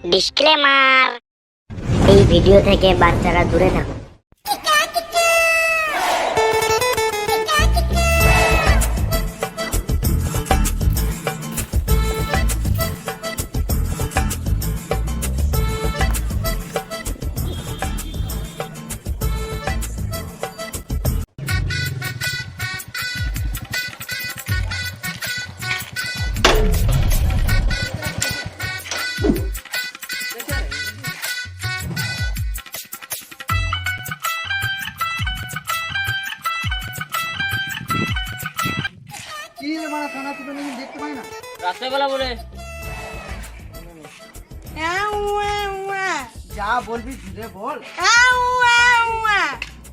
Disclaimer, এই video থেকে বাচ্চারা দূরে থাকুন। কি রে মারা থানা তুলে নিয়ে দেখতে পাই না রাত্রেবেলা বলে যা বলবি ধীরে বল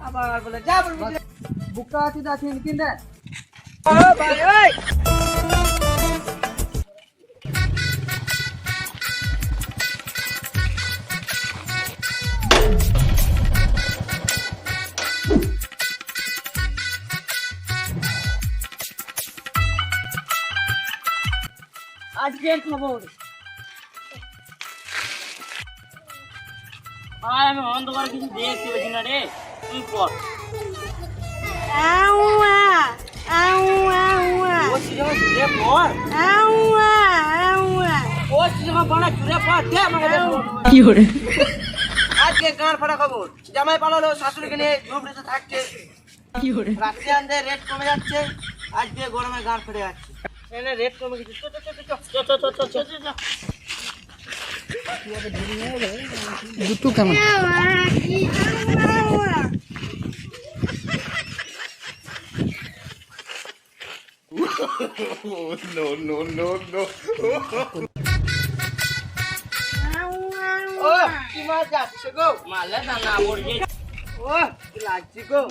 আবার বলে যা বলবি বুকটা আছে আছে কিন রে ও ভাই ওই আজকের খবর। আর আমি অন্ধকার কিছু দেখতে পেয়েছি না রে, তুই পড়। ও সিনেমা ঘুরে পড়, ও সিনেমা বানা ঘুরে পড়, দে আমাকে কি করে। আজকে গান ফাটা খবর, জামাই পালালো শাশুড়িকে নিয়ে ঝুপড়িতে থাকছে কি করে। রাত্রি আনতে রেট কমে যাচ্ছে, আজকে গরমে গান ফেটে যাচ্ছে। এনে রেট কমে গেছে, দুটো কেমন ও কি মাছ যাচ্ছে গো, মারলে দানা পড়বে। ও কি লাগছে গো।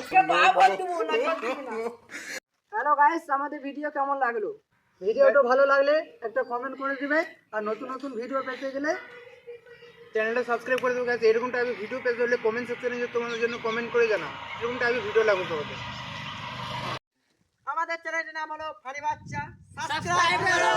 হ্যালো গাইস, আমাদের ভিডিও কেমন লাগলো? ভিডিওটা ভালো লাগলে একটা কমেন্ট করে দিবে, আর নতুন নতুন ভিডিও পেতে গেলে চ্যানেলটা সাবস্ক্রাইব করে দেবে গাইস। এরকম টাইপের ভিডিও পেতে হলে কমেন্ট সেকশনে যে তোমাদের জন্য কমেন্ট করে জানাও এরকম টাইপের ভিডিও লাগবে তোমাদের। আমাদের চ্যানেলের নাম হলো ফানি বাচ্চা, সাবস্ক্রাইব করো।